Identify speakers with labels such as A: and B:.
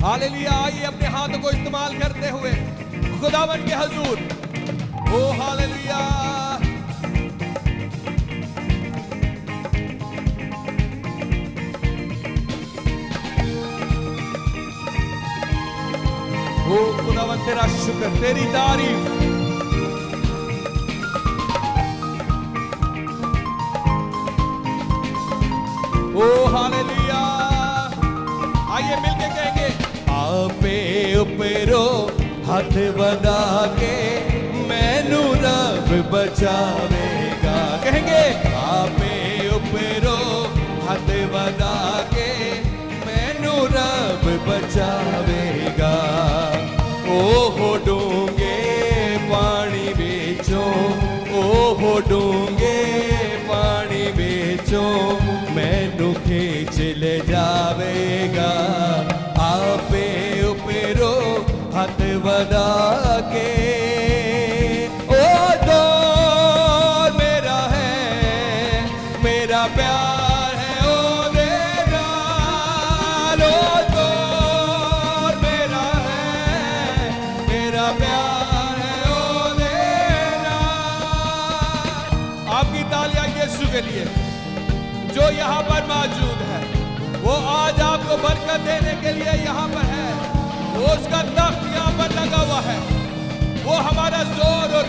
A: Hallelujah. आइए अपने हाथों को इस्तेमाल करते हुए खुदावन के हजूर, ओ हालेलुया। ओ खुदावन तेरा शुक्र, तेरी तारीफ। ओ हालेलुया। आइए मिलके कहेंगे, आपे उपरो हथ बना के मैनू रब बचावेगा। कहेंगे, आपे उपरो हथ बना के मैनू रब बचावेगा। ओहो डूंगे पानी बेचो, ओहो डूंगे पानी बेचो, मैनू खींच ले जावेगा। आपे उपरो हथ बना के। ओ दौर मेरा है, मेरा प्यार है, ओ मेरा लो। दौर मेरा है, मेरा प्यार है, ओ मेरा। आपकी तालियां यीशु के लिए जो यहाँ पर मौजूद है, वो आज आपको बरकत देने के लिए यहाँ पर है। वो उसका तख्त यहाँ पर लगा हुआ है, वो हमारा जोर और